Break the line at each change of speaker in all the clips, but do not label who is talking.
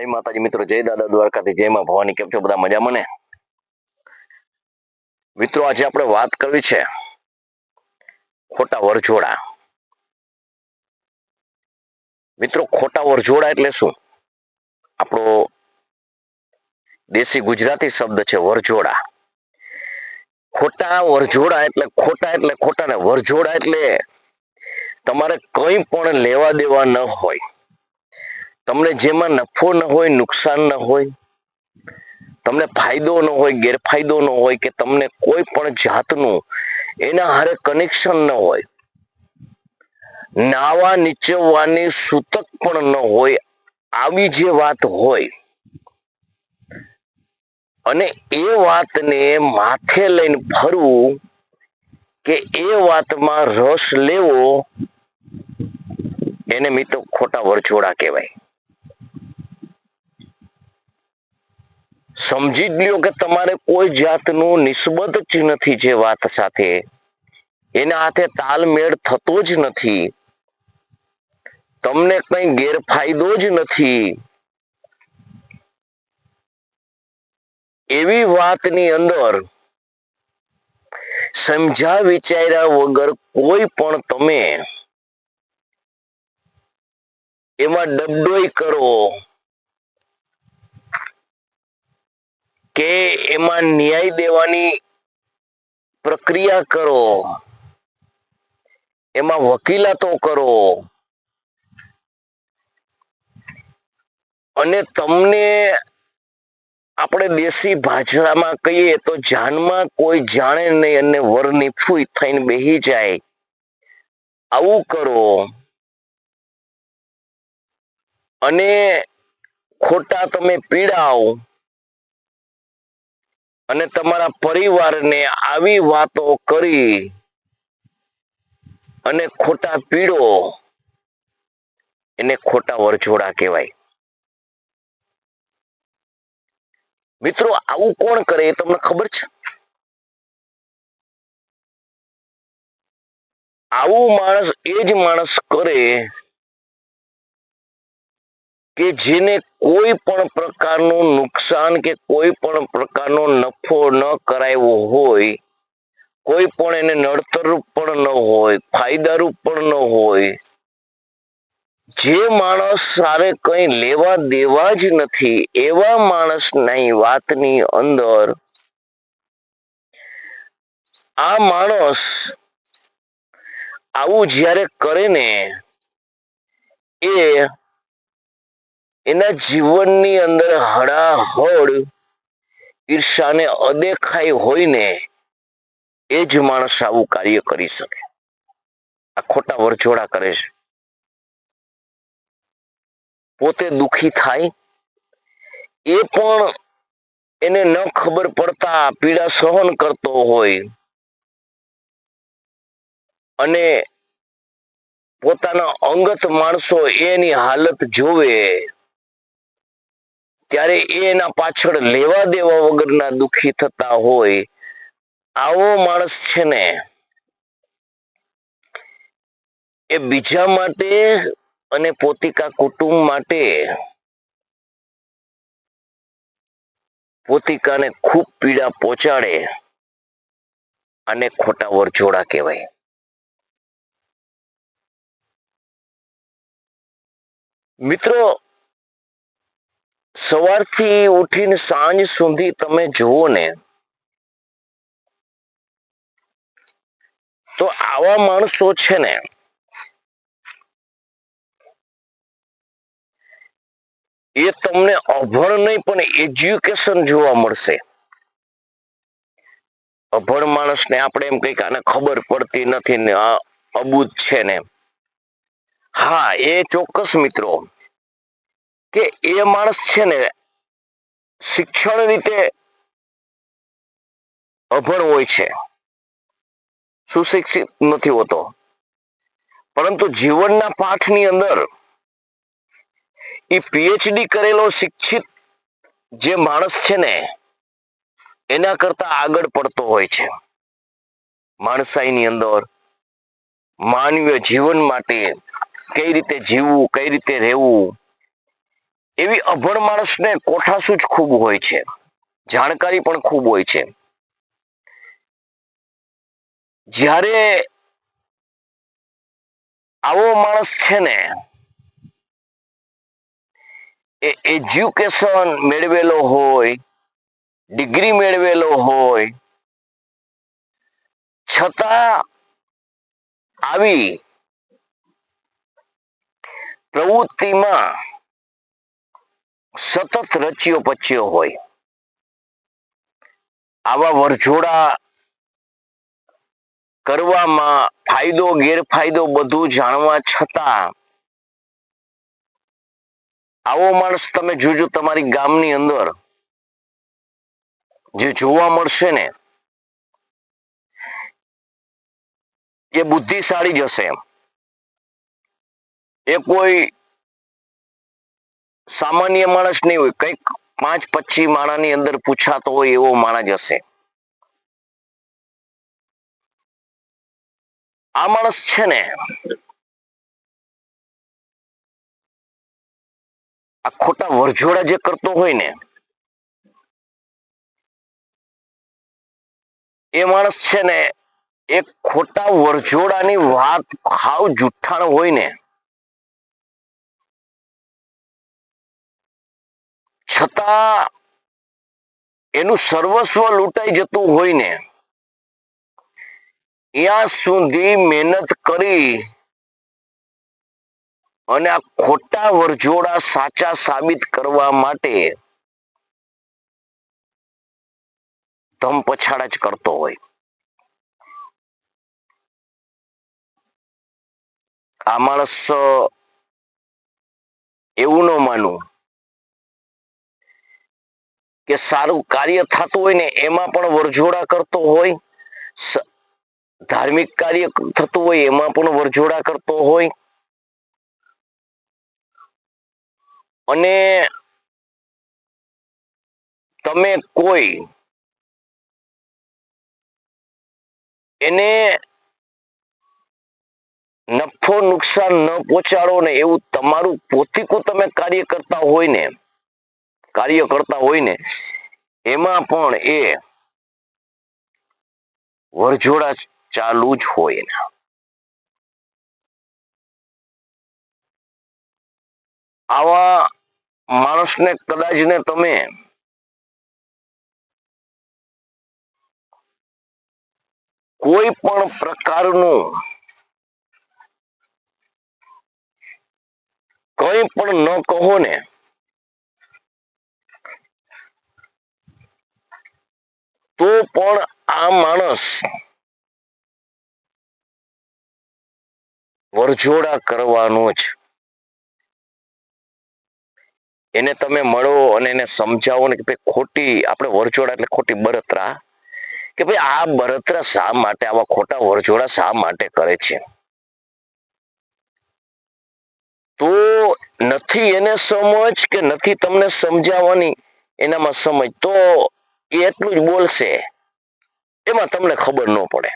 જય માતાજી મિત્રો, જય દાદા દ્વારકાથી, જય માં ભવાની. કેમ છો બધા? મજામાં ને મિત્રો? આજે આપણે વાત કરવી છે ખોટા વરજોડા. મિત્રો, ખોટા વરજોડા એટલે શું? આપણો દેશી ગુજરાતી શબ્દ છે વરજોડા. ખોટા વરજોડા એટલે ખોટા ને વરજોડા એટલે તમારે કંઈ પણ લેવા દેવા ન હોય, તમને જેમાં નફો ન હોય, નુકસાન ન હોય, તમને ફાયદો ન હોય, ગેરફાયદો ન હોય, કે તમને કોઈ પણ જાતનું એના હારે કનેક્શન ન હોય, નાવા નીચવવાની સૂતક પણ ન હોય, આવી જે વાત હોય અને એ વાતને માથે લઈને ફરવું, કે એ વાતમાં રસ લેવો, એને મિત્રો ખોટા વરજોડા કહેવાય. સમજી જ લ્યો કે તમારે કોઈ જાતનું નિસ્બત જ નથી જે વાત સાથે, એના હાથે તાલમેળ થતો જ નથી, તમને કઈ ગેરફાયદો જ નથી, એવી વાતની અંદર સમજ્યા વિચાર્યા વગર કોઈ પણ તમે એમાં ડબડોઈ કરો, કે એમાં ન્યાય દેવાની પ્રક્રિયા કરો, એમાં વકીલાતો કરો, અને તમને આપણે દેશી ભાષામાં કહીએ તો જાનમાં કોઈ જાણે નહીં અને વરની ફૂઈ થઈને બેહી જાય, આવું કરો અને ખોટા તમે પીડાવ અને તમારા પરિવારને આવી વાતો કરી અને ખોટા પીડો, એને ખોટા વરજોડા કહેવાય. મિત્રો, આવું કોણ કરે એ તમને ખબર છે? આવું માણસ એ જ માણસ કરે કે જેને કોઈ પણ પ્રકારનું નુકસાન કે કોઈ પણ પ્રકારનો નફો ન કરાવ્યો હોય, કોઈ પણ એને નડતરરૂપ પણ ન હોય, ફાયદારૂપ પણ ન હોય, જે માણસ સારે કઈ લેવા દેવા જ નથી, એવા માણસની વાતની અંદર આ માણસ આવું જ્યારે કરે ને, એ એના જીવનની અંદર હળાહળ ઈર્ષાને અદેખાઈ હોય ને, એ જ માણસ આવું કાર્ય કરી શકે. આ ખોટા વરજોડા કરે છે. પોતે દુખી થાય, એ પણ એને ન ખબર પડતા પીડા સહન કરતો હોય, અને પોતાના અંગત માણસો એની હાલત જોવે, ત્યારે એના પાછળ લેવા દેવા વગરના દુખી થતા હોય. આવો માણસ છે ને, એ બીજા માટે અને પોતિકા કુટુંબ માટે પોતિકાને ખૂબ પીડા પહોંચાડે, અને ખોટા વરજોડા કહેવાય. મિત્રો, સવારથી ઉઠીને સાંજ સુધી તમે જુઓ ને, તો આવા માણસો છે ને, એ તમને અભણ નહીં પણ એજ્યુકેશન જોવા મળશે. અભણ માણસને આપણે એમ કહીએ કે આને ખબર પડતી નથી ને, આ અબૂધ છે ને. હા, એ ચોક્કસ મિત્રો, કે એ માણસ છે ને શિક્ષણ રીતે અભણ હોય છે, સુશિક્ષિત નથી હોતો, પરંતુ જીવનના પાઠની અંદર એ પીએચડી કરેલો શિક્ષિત જે માણસ છે ને, એના કરતા આગળ પડતો હોય છે. માણસાઈની અંદર માનવીય જીવન માટે કઈ રીતે જીવવું, કઈ રીતે રહેવું, એવી અભણ માણસને કોઠાસૂજ ખૂબ હોય છે, જાણકારી પણ ખૂબ હોય છે. જ્યારે આવો માણસ છે ને એ એજ્યુકેશન મેળવેલો હોય, ડિગ્રી મેળવેલો હોય, છતાં આવી પ્રવૃત્તિમાં સતત રચ્યો પચ્યો હોય, આવા વરજોડા કરવામાં ફાયદો ગેરફાયદો બધું જાણવા છતાં આવો માણસ તમે જોજો તમારી ગામની અંદર જે જોવા મળશે ને એ બુદ્ધિશાળી જ હશે. એ કોઈ સામાન્ય માણસ નહીં હોય, કંઈક 5-25 માણાની અંદર પૂછાતો હોય એવો માણસ હશે. આ માણસ છે ને આ ખોટા વરજોડા જે કરતો હોય ને એ માણસ છે ને એક ખોટા વરજોડાની વાત હાવ જુઠ્ઠાણ હોય ને છતાં એનું સર્વસ્વ લૂંટાઈ જતું હોય ને ત્યાં સુધી મહેનત કરી અને આ ખોટા વરજોડા સાચા સાબિત કરવા માટે ધમ પછાડા જ કરતો હોય. આ માણસ એવું ન માનવું કે સારું કાર્ય થતું હોય ને એમાં પણ વરજોડા કરતો હોય, ધાર્મિક કાર્ય થતું હોય એમાં પણ વરજોડા કરતો હોય, અને તમે કોઈ એને નફો નુકસાન ન પહોંચાડો ને એવું તમારું પોતીકું તમે કાર્ય કરતા હોય ને એમાં પણ એ વરજોડા ચાલુ જ હોય. આવા માણસને કદાચ ને તમે કોઈ પણ પ્રકારનું કંઈ પણ ન કહો ને તો પણ આ માણસ વરજોડા કરવાનો જ. એને તમે મળો અને એને સમજાવો ને કે ભાઈ ખોટી આપણે વરજોડા એટલે ખોટી બળતરા, કે ભાઈ આ બળતરા શા માટે, આવા ખોટા વરજોડા શા માટે કરે છે, તો નથી એને સમજ કે નથી તમને સમજાવવાની એનામાં સમજ, તો એ એટલું જ બોલશે, એમાં તમને ખબર ન પડે.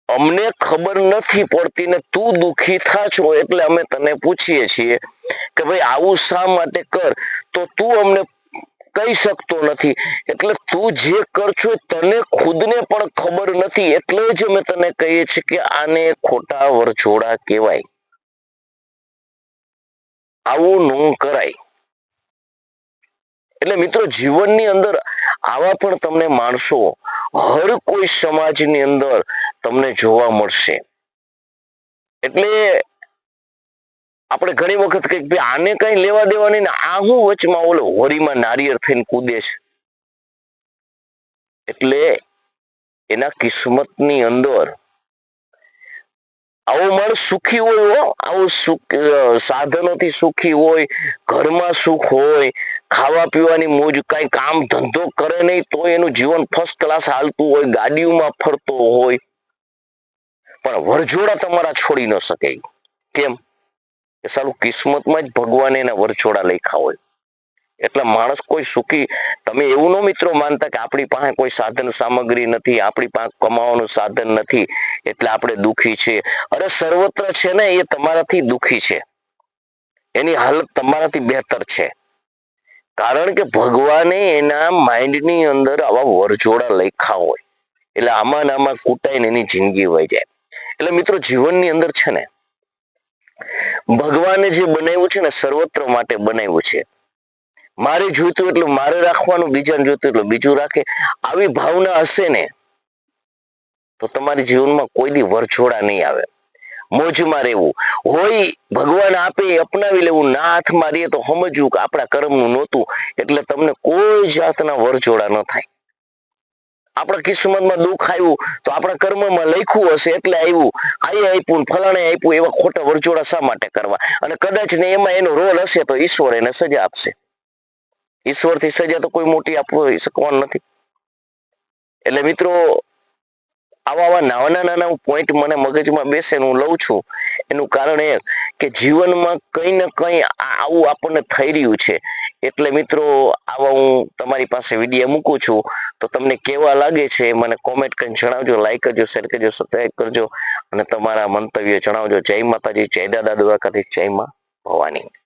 અમને ખબર નથી પડતી ને તું દુઃખી થા છો એટલે અમે તને પૂછીએ છીએ કે ભાઈ આવું શા માટે કર, તો તું અમને કહી શકતો નથી. એટલે તું જે કર છો તને ખુદને પણ ખબર નથી, એટલે જ અમે તને કહીએ છીએ કે આને ખોટા વરજોડા કહેવાય. આવું ન કરાય. એટલે મિત્રો જીવનની અંદર આવા પણ તમને માણસો હર કોઈ સમાજની અંદર તમને જોવા મળશે. એટલે આપણે ઘણી વખત કહીએ ભાઈ આને કઈ લેવા દેવા નહીં ને આ હું વચમાં ઓલો હોરીમાં નારિયેળ થઈને કૂદે છે. એટલે એના કિસ્મતની અંદર આવો માણસ સુખી હોય, આવું સાધનોથી સુખી હોય, ઘરમાં સુખ હોય, ખાવા પીવાની મોજ, કઈ કામ ધંધો કરે નહીં તો એનું જીવન ફર્સ્ટ ક્લાસ હાલતું હોય, ગાડીઓમાં ફરતો હોય, પણ વરજોડા તમારા છોડી ન શકે. કેમ? કે સાલું કિસ્મતમાં જ ભગવાને એના વરજોડા લખ્યા હોય. એટલે માણસ કોઈ સુખી, તમે એવું ન મિત્રો માનતા કે આપણી પાસે કોઈ સાધન સામગ્રી નથી, આપણી પાસે કમાવાનું સાધન નથી એટલે આપણે દુઃખી છે. અરે સર્વત્ર છે ને એ તમારાથી દુઃખી છે, એની હાલત તમારાથી બહેતર છે. કારણ કે ભગવાને એના માઇન્ડની અંદર આવા વરજોડા લખ્યા હોય એટલે આમાં ને આમાં કૂટાઈને એની જિંદગી વહી જાય. એટલે મિત્રો જીવનની અંદર છે ને ભગવાને જે બનાવ્યું છે ને સર્વત્ર માટે બનાવ્યું છે. મારે જોઈતું એટલું મારે રાખવાનું, બીજાને જોઈતું એટલું બીજું રાખે. આવી ભાવના હશે ને તો તમારી જીવનમાં કોઈ દી વરછોડા નહીં આવે. મોજમાં રહેવું હોય, ભગવાન આપે એ અપનાવી લેવું, ના હાથમાં રહીએ તો સમજવું કે આપણા કર્મનું નહોતું એટલે તમને કોઈ જાતના વરજોડા ન થાય. આપણા કિસ્મતમાં દુઃખ આવ્યું તો આપણા કર્મમાં લખ્યું હશે એટલે આવ્યું, આએ આપ્યું ફલાણે આપ્યું, એવા ખોટા વરજોડા શા માટે કરવા? અને કદાચ ને એમાં એનો રોલ હશે તો ઈશ્વર એને સજા આપશે. ઈશ્વરથી સજા તો કોઈ મોટી આપવી શકવાનું નથી. એટલે મિત્રો આવા નાના નાના પોઈન્ટ મને મગજમાં બેસે હું લઉં છું. એનું કારણ એ કે જીવનમાં કંઈ ને કંઈ આવું આપણને થઈ રહ્યું છે. એટલે મિત્રો આવા હું તમારી પાસે વિડીયો મૂકું છું. તો તમને કેવા લાગે છે મને કોમેન્ટ કરીને જણાવજો. લાઈક કરજો, શેર કરજો, સબસ્ક્રાઈબ કરજો અને તમારા મંતવ્યો જણાવજો. જય માતાજી, જય દાદા દ્વારકાધીશ, જય માં ભવાની.